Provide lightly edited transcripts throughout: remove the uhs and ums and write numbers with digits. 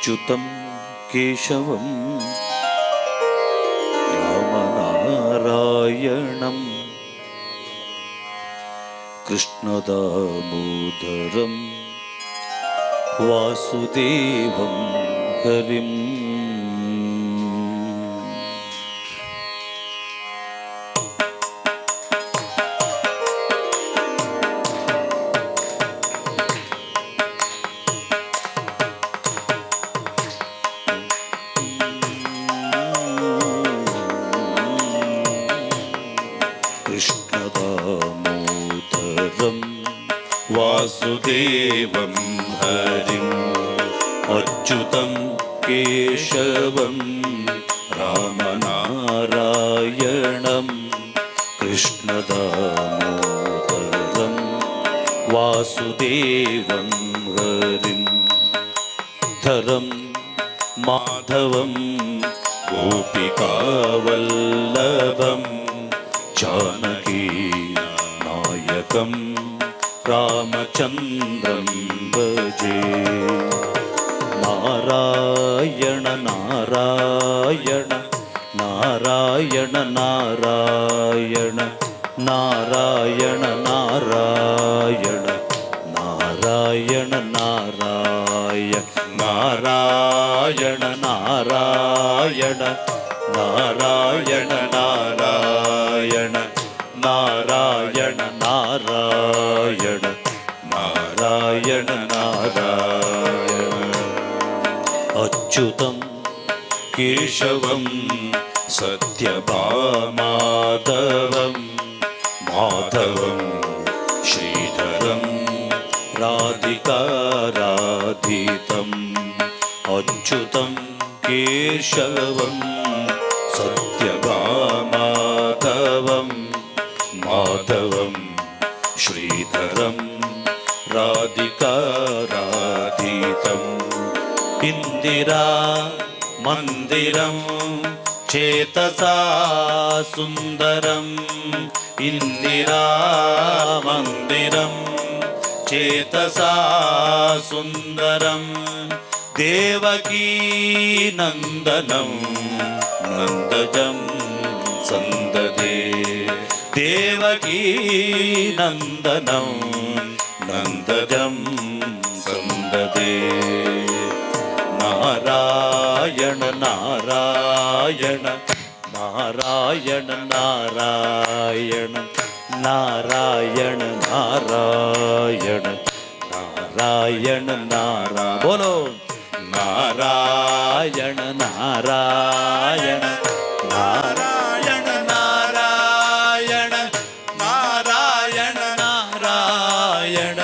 अच्युतं केशवं रामनारायणं कृष्णदामोदरं वासुदेवं हरिम् कृष्णदामोदरं वासुदेवं हरिम् अच्युतं केशवं रामनारायणं कृष्णदामोदरं वासुदेवं हरिं धरं माधवं गोपिकावल्लभं जानकी नायकं रामचन्द्रं भजे। नारायण नारायण नारायण नारायण नारायण नारायण नारायण नारायण नारायण नारायण नारायण नारायण नारायण नारायण नारायण नारायण अच्युतं केशवं सत्यभामाधवं माधवं श्रीधरं राधिकाराधितम् अच्युतं केशवं सत्यभामाधवं माधवं श्रीधरं राधिकाराधितम् इंदिरा मंदिरं चेतसा सुंदरं इंदिरा मंदिरं चेतसा सुंदरं देवकी नंदनं नंदजं संददे देवकी नंदनं नंदजं संददे। नारायण नारायण नारायण नारायण नारायण नारायण नारायण नारायण बोलो नारायण नारायण नारायण नारायण नारायण नारायण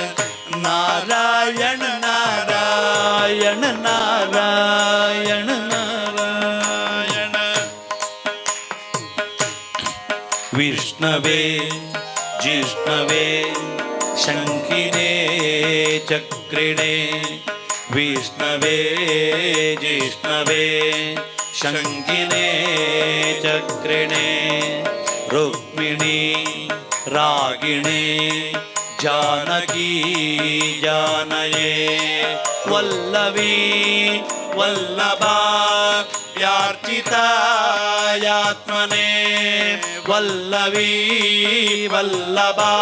नारायण नारायण नारायण नारायण विष्णवे जिष्णवे शंखिने चक्रिणे विष्णवे जिष्णवे शंखिने चक्रिणे रुक्मिणी रागिणे जानकी जानये वल्लवी वल्लभा यार्चितायात्मने वल्लवी वल्लभा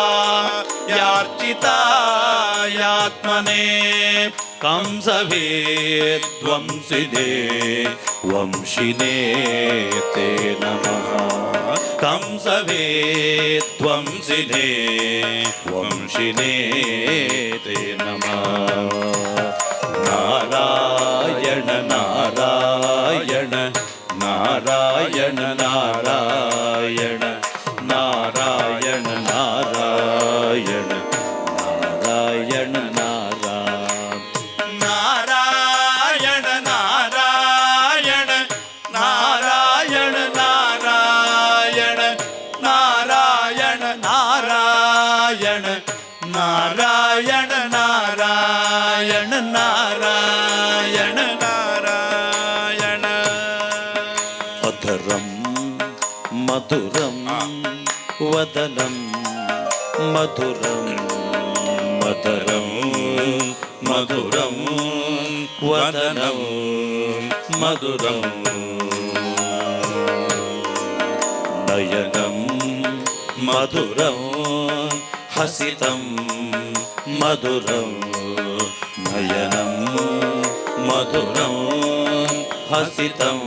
यार्चितायात्मने कंसवेद्वंसिने वंशिने ते नमः कंसवेद्वंसिने वंशिने ते नमः। नारायण नारायण नारायण नारायण नारायण नारायण नारायण नारायण नारायण नारायण नारायण नारायण नारायण नारायण नारायण नारायण नारायण अधरं मधुरं वदनं मधुरं मधुरं मधुरं వదనం మధురం నయనం మధురం హసితం మధురం నయనం మధురం హసితం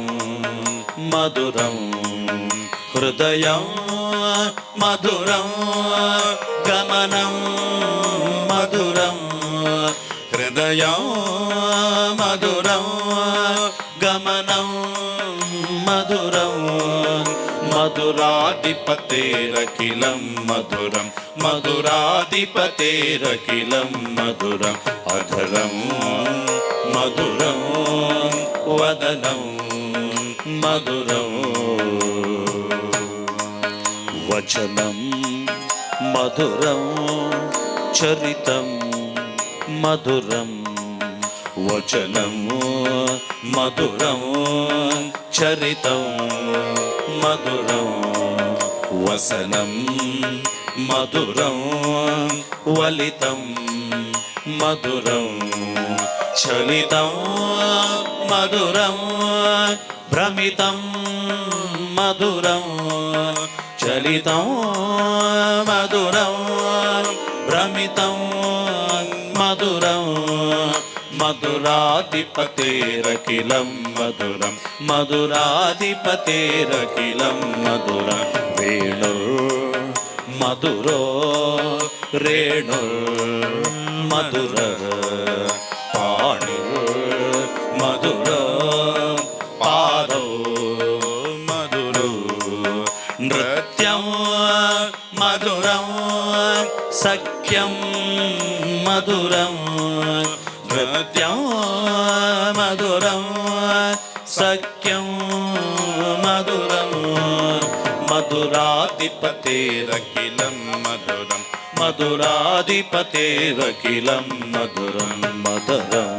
మధురం హృదయం మధురం గమనం మధురం హృదయం మధురం గమనం మధురం మధురాధిపతేరఖిలం మధురం మధురాధిపతేరఖిలం మధురం అధరం మధురం వదనం మధురం వచనం మధురం చరితం మధురం వచనం మధురం చరితం మధురం వసనం మధురం వలితం మధురం చలితం మధురం భ్రమితం మధురం చలితం మధురం భ్రమితం మధురం మధురాధిపతేరఖిలం మధురం మధురాధిపతేరఖిలం మధురం వేణుర్ మధురో రేణుర్ మధుర పాణిర్ మధుర పాదౌ మధురు నృత్యం మధురం సఖ్యం మధురం నృత్యం మధురం సఖ్యం మధురం మధురాధిపతేరఖిలం మధురం మధురాధిపతేరఖిలం మధురం మధురం